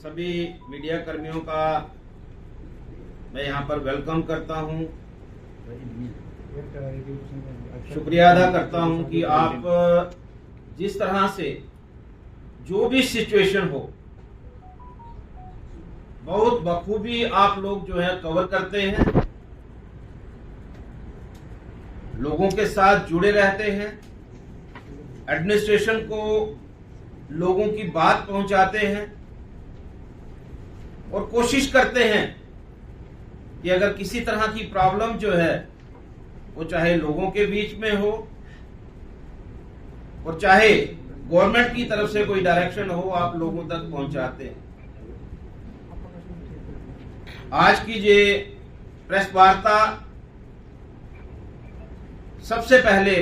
सभी मीडिया कर्मियों का मैं यहाँ पर वेलकम करता हूँ। शुक्रिया अदा करता हूँ कि आप जिस तरह से जो भी सिचुएशन हो बहुत बखूबी आप लोग जो है कवर करते हैं, लोगों के साथ जुड़े रहते हैं, एडमिनिस्ट्रेशन को लोगों की बात पहुंचाते हैं और कोशिश करते हैं कि अगर किसी तरह की प्रॉब्लम जो है वो चाहे लोगों के बीच में हो और चाहे गवर्नमेंट की तरफ से कोई डायरेक्शन हो, आप लोगों तक पहुंचाते हैं। आज की ये प्रेस वार्ता सबसे पहले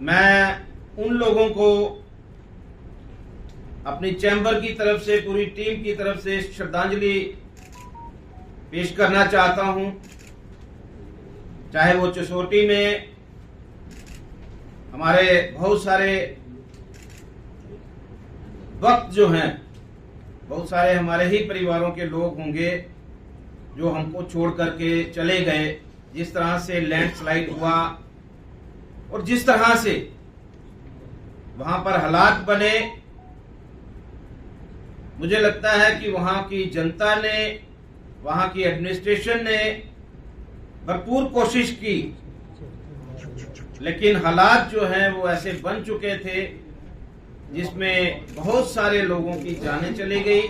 मैं उन लोगों को अपनी चैम्बर की तरफ से, पूरी टीम की तरफ से श्रद्धांजलि पेश करना चाहता हूं। चाहे वो चसोटी में हमारे बहुत सारे वक्त जो हैं, बहुत सारे हमारे ही परिवारों के लोग होंगे जो हमको छोड़ करके चले गए। जिस तरह से लैंडस्लाइड हुआ और जिस तरह से वहां पर हालात बने, मुझे लगता है कि वहां की जनता ने, वहां की एडमिनिस्ट्रेशन ने भरपूर कोशिश की, लेकिन हालात जो हैं वो ऐसे बन चुके थे जिसमें बहुत सारे लोगों की जानें चली गई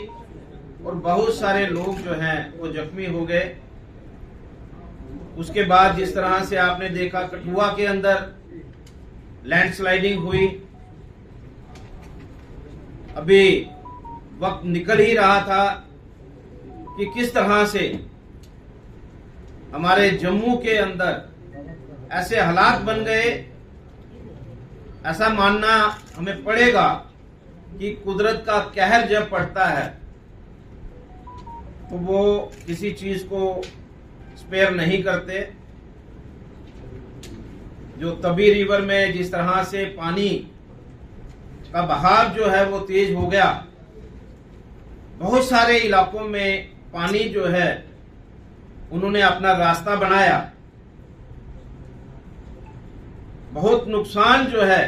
और बहुत सारे लोग जो हैं वो जख्मी हो गए। उसके बाद जिस तरह से आपने देखा कठुआ के अंदर लैंडस्लाइडिंग हुई, अभी वक्त निकल ही रहा था कि किस तरह से हमारे जम्मू के अंदर ऐसे हालात बन गए। ऐसा मानना हमें पड़ेगा कि कुदरत का कहर जब पड़ता है तो वो किसी चीज को स्पेयर नहीं करते। जो तबी रिवर में जिस तरह से पानी का बहाव जो है वो तेज हो गया, बहुत सारे इलाकों में पानी जो है उन्होंने अपना रास्ता बनाया। बहुत नुकसान जो है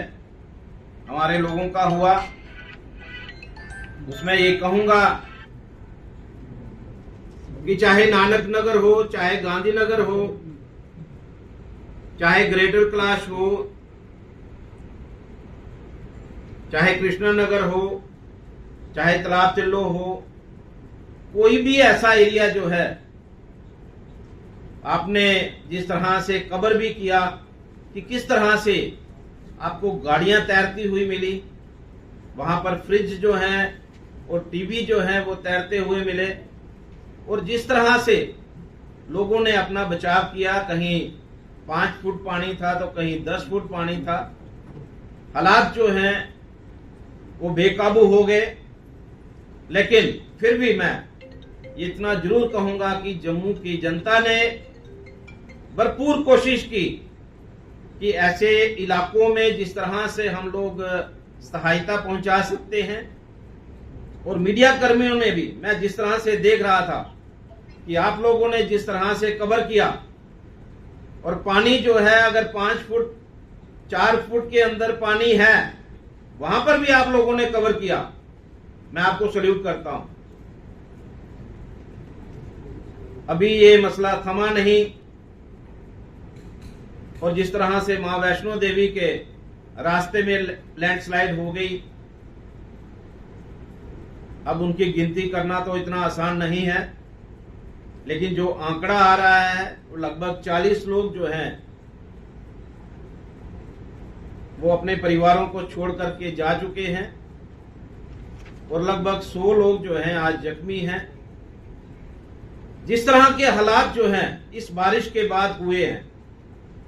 हमारे लोगों का हुआ। उसमें ये कहूंगा कि चाहे नानक नगर हो, चाहे गांधीनगर हो, चाहे ग्रेटर कैलाश हो, चाहे कृष्णा नगर हो, चाहे तालाब तिल्लो हो, कोई भी ऐसा एरिया जो है, आपने जिस तरह से कवर भी किया कि किस तरह से आपको गाड़ियां तैरती हुई मिली, वहां पर फ्रिज जो हैं और टीवी जो हैं वो तैरते हुए मिले, और जिस तरह से लोगों ने अपना बचाव किया, कहीं 5 फुट पानी था तो कहीं 10 फुट पानी था। हालात जो हैं वो बेकाबू हो गए, लेकिन फिर भी मैं इतना जरूर कहूंगा कि जम्मू की जनता ने भरपूर कोशिश की कि ऐसे इलाकों में जिस तरह से हम लोग सहायता पहुंचा सकते हैं, और मीडिया कर्मियों ने भी, मैं जिस तरह से देख रहा था कि आप लोगों ने जिस तरह से कवर किया, और पानी जो है अगर 5 फुट 4 फुट के अंदर पानी है वहां पर भी आप लोगों ने कवर किया, मैं आपको सल्यूट करता हूं। अभी ये मसला थमा नहीं, और जिस तरह से मां वैष्णो देवी के रास्ते में लैंडस्लाइड हो गई, अब उनकी गिनती करना तो इतना आसान नहीं है, लेकिन जो आंकड़ा आ रहा है वो लगभग 40 लोग जो हैं वो अपने परिवारों को छोड़ करके जा चुके हैं, और लगभग 100 लोग जो हैं आज जख्मी हैं। जिस तरह के हालात जो हैं इस बारिश के बाद हुए हैं,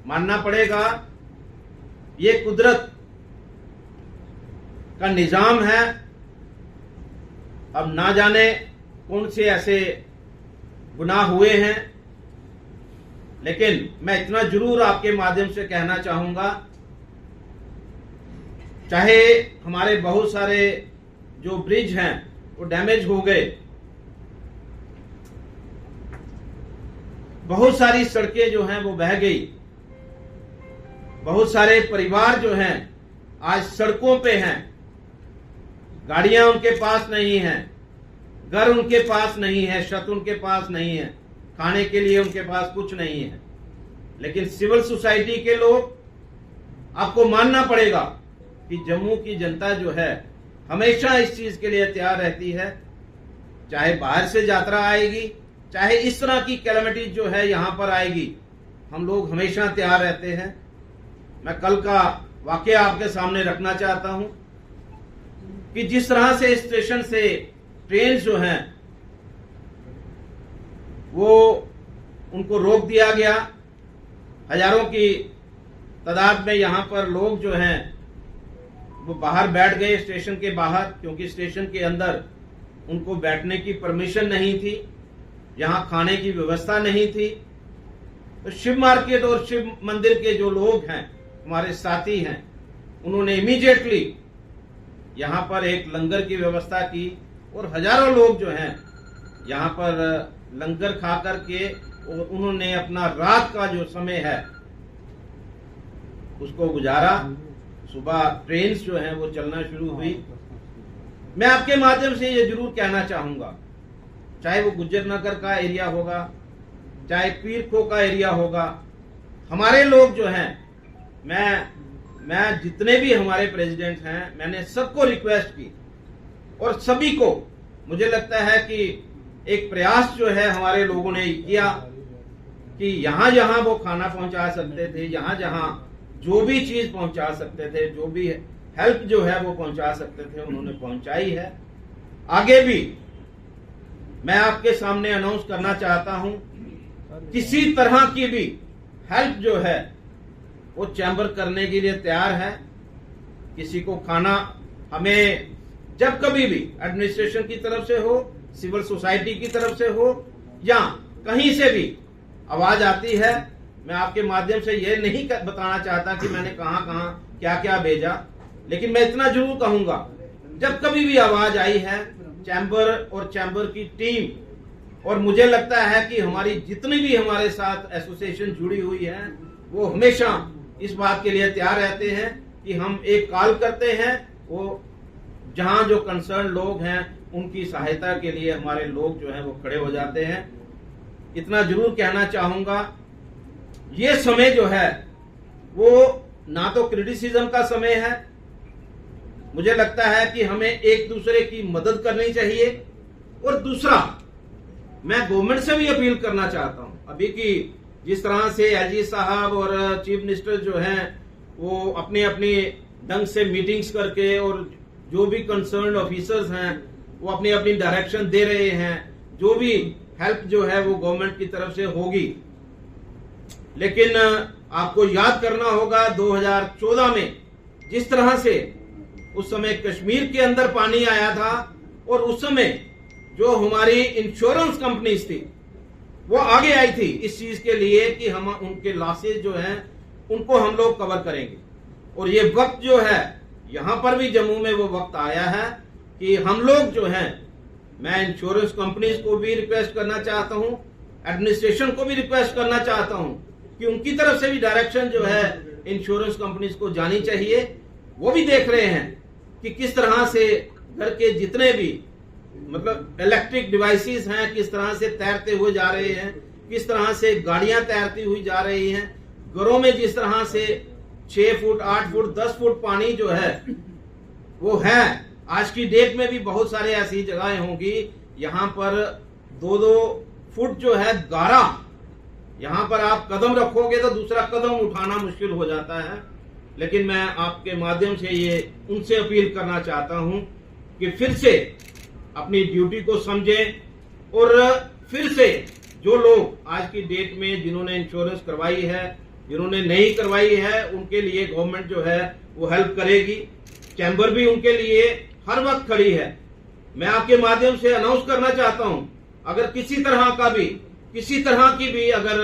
मानना पड़ेगा ये कुदरत का निजाम है। अब ना जाने कौन से ऐसे गुनाह हुए हैं, लेकिन मैं इतना जरूर आपके माध्यम से कहना चाहूंगा, चाहे हमारे बहुत सारे जो ब्रिज हैं वो डैमेज हो गए। बहुत सारी सड़कें जो हैं वो बह गई। बहुत सारे परिवार जो हैं आज सड़कों पे हैं। गाड़ियां उनके पास नहीं हैं, घर उनके पास नहीं है, छत उनके पास नहीं है, खाने के लिए उनके पास कुछ नहीं है। लेकिन सिविल सोसाइटी के लोग, आपको मानना पड़ेगा कि जम्मू की जनता जो है हमेशा इस चीज के लिए तैयार रहती है। चाहे बाहर से यात्रा आएगी, चाहे इस तरह की कैलेमिटीज जो है यहां पर आएगी, हम लोग हमेशा तैयार रहते हैं। मैं कल का वाकया आपके सामने रखना चाहता हूं कि जिस तरह से स्टेशन से ट्रेन जो हैं वो उनको रोक दिया गया। हजारों की तादाद में यहां पर लोग जो हैं वो बाहर बैठ गए, स्टेशन के बाहर, क्योंकि स्टेशन के अंदर उनको बैठने की परमिशन नहीं थी, यहां खाने की व्यवस्था नहीं थी। तो शिव मार्केट और शिव मंदिर के जो लोग हैं, हमारे साथी हैं, उन्होंने इमीडिएटली यहां पर एक लंगर की व्यवस्था की और हजारों लोग जो हैं यहां पर लंगर खा करके और उन्होंने अपना रात का जो समय है उसको गुजारा। सुबह ट्रेन जो है वो चलना शुरू हुई। मैं आपके माध्यम से ये जरूर कहना चाहूंगा, चाहे वो गुज्जर नगर का एरिया होगा, चाहे पीर खो का एरिया होगा, हमारे लोग जो हैं, मैं जितने भी हमारे प्रेसिडेंट हैं, मैंने सबको रिक्वेस्ट की और सभी को, मुझे लगता है कि एक प्रयास जो है हमारे लोगों ने किया कि यहां जहां वो खाना पहुंचा सकते थे, जहां जहां जो भी चीज पहुंचा सकते थे, जो भी हेल्प जो है वो पहुंचा सकते थे, उन्होंने पहुंचाई है। आगे भी मैं आपके सामने अनाउंस करना चाहता हूं, किसी तरह की भी हेल्प जो है वो चैम्बर करने के लिए तैयार है। किसी को खाना, हमें जब कभी भी एडमिनिस्ट्रेशन की तरफ से हो, सिविल सोसाइटी की तरफ से हो या कहीं से भी आवाज आती है, मैं आपके माध्यम से यह नहीं बताना चाहता कि मैंने कहां कहां क्या क्या भेजा, लेकिन मैं इतना जरूर कहूंगा, जब कभी भी आवाज आई है, चैम्बर और चैम्बर की टीम, और मुझे लगता है कि हमारी जितनी भी हमारे साथ एसोसिएशन जुड़ी हुई है, वो हमेशा इस बात के लिए तैयार रहते हैं कि हम एक कॉल करते हैं, वो जहां जो कंसर्न लोग हैं उनकी सहायता के लिए हमारे लोग जो हैं वो खड़े हो जाते हैं। इतना जरूर कहना चाहूंगा, ये समय जो है वो ना तो क्रिटिसिज्म का समय है, मुझे लगता है कि हमें एक दूसरे की मदद करनी चाहिए। और दूसरा, मैं गवर्नमेंट से भी अपील करना चाहता हूं, अभी की जिस तरह से एलजी साहब और चीफ मिनिस्टर जो हैं वो अपनी अपनी ढंग से मीटिंग्स करके और जो भी कंसर्न ऑफिसर्स हैं वो अपनी अपनी डायरेक्शन दे रहे हैं, जो भी हेल्प जो है वो गवर्नमेंट की तरफ से होगी। लेकिन आपको याद करना होगा 2014 में जिस तरह से उस समय कश्मीर के अंदर पानी आया था, और उस समय जो हमारी इंश्योरेंस कंपनीज थी वो आगे आई थी इस चीज के लिए कि हम उनके लॉसेज जो हैं उनको हम लोग कवर करेंगे। और ये वक्त जो है यहां पर भी जम्मू में वो वक्त आया है कि हम लोग जो हैं, मैं इंश्योरेंस कंपनीज को भी रिक्वेस्ट करना चाहता हूं, एडमिनिस्ट्रेशन को भी रिक्वेस्ट करना चाहता हूं कि उनकी तरफ से भी डायरेक्शन जो है इंश्योरेंस कंपनीज को जानी चाहिए। वो भी देख रहे हैं कि किस तरह से घर के जितने भी मतलब इलेक्ट्रिक डिवाइसेस हैं किस तरह से तैरते हुए जा रहे हैं, किस तरह से गाड़ियां तैरती हुई जा रही हैं, घरों में जिस तरह से 6 फुट 8 फुट 10 फुट पानी जो है वो है। आज की डेट में भी बहुत सारे ऐसी जगहें होंगी यहां पर 2-2 फुट जो है गारा, यहां पर आप कदम रखोगे तो दूसरा कदम उठाना मुश्किल हो जाता है। लेकिन मैं आपके माध्यम से ये उनसे अपील करना चाहता हूं कि फिर से अपनी ड्यूटी को समझें और फिर से जो लोग आज की डेट में जिन्होंने इंश्योरेंस करवाई है, जिन्होंने नहीं करवाई है, उनके लिए गवर्नमेंट जो है वो हेल्प करेगी। चैम्बर भी उनके लिए हर वक्त खड़ी है। मैं आपके माध्यम से अनाउंस करना चाहता हूं, अगर किसी तरह की भी अगर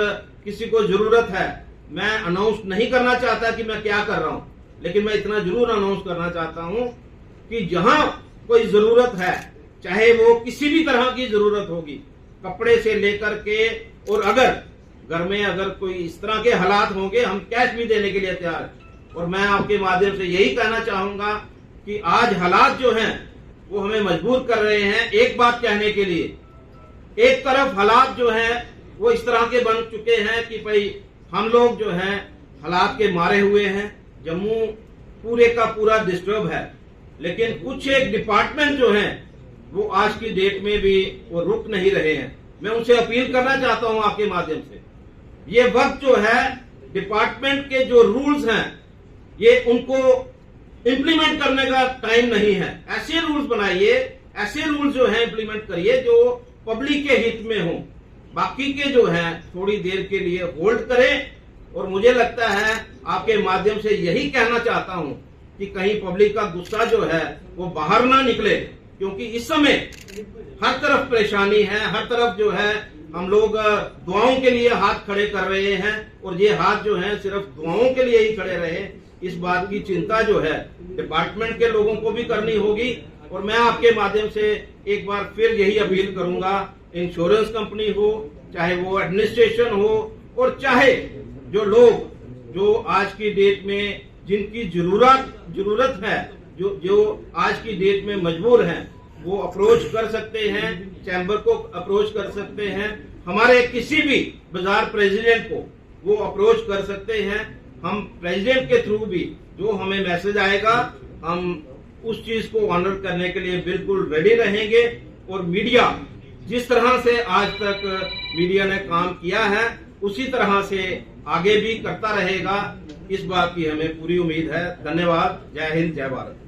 किसी को जरूरत है, मैं अनाउंस नहीं करना चाहता कि मैं क्या कर रहा हूं, लेकिन मैं इतना जरूर अनाउंस करना चाहता हूं कि जहां कोई जरूरत है चाहे वो किसी भी तरह की जरूरत होगी, कपड़े से लेकर के, और अगर घर में अगर कोई इस तरह के हालात होंगे हम कैश भी देने के लिए तैयार हैं। और मैं आपके माध्यम से यही कहना चाहूंगा कि आज हालात जो हैं वो हमें मजबूर कर रहे हैं एक बात कहने के लिए। एक तरफ हालात जो हैं वो इस तरह के बन चुके हैं कि भाई हम लोग जो हैं हालात के मारे हुए हैं, जम्मू पूरे का पूरा डिस्टर्ब है, लेकिन कुछ एक डिपार्टमेंट जो हैं वो आज की डेट में भी वो रुक नहीं रहे हैं। मैं उनसे अपील करना चाहता हूं आपके माध्यम से, ये वक्त जो है डिपार्टमेंट के जो रूल्स हैं ये उनको इंप्लीमेंट करने का टाइम नहीं है। ऐसे रूल्स बनाइए, ऐसे रूल्स जो है इंप्लीमेंट करिए जो पब्लिक के हित में हो। बाकी के जो है थोड़ी देर के लिए होल्ड करें। और मुझे लगता है आपके माध्यम से यही कहना चाहता हूं कि कहीं पब्लिक का गुस्सा जो है वो बाहर ना निकले, क्योंकि इस समय हर तरफ परेशानी है, हर तरफ जो है हम लोग दुआओं के लिए हाथ खड़े कर रहे हैं, और ये हाथ जो है सिर्फ दुआओं के लिए ही खड़े रहे, इस बात की चिंता जो है डिपार्टमेंट के लोगों को भी करनी होगी। और मैं आपके माध्यम से एक बार फिर यही अपील करूंगा, इंश्योरेंस कंपनी हो, चाहे वो एडमिनिस्ट्रेशन हो, और चाहे जो लोग जो आज की डेट में जिनकी जरूरत है, जो आज की डेट में मजबूर हैं, वो अप्रोच कर सकते हैं, चैम्बर को अप्रोच कर सकते हैं, हमारे किसी भी बाजार प्रेसिडेंट को वो अप्रोच कर सकते हैं। हम प्रेसिडेंट के थ्रू भी जो हमें मैसेज आएगा हम उस चीज को ऑनर करने के लिए बिल्कुल रेडी रहेंगे। और मीडिया जिस तरह से आज तक मीडिया ने काम किया है उसी तरह से आगे भी करता रहेगा, इस बात की हमें पूरी उम्मीद है। धन्यवाद। जय हिंद, जय भारत।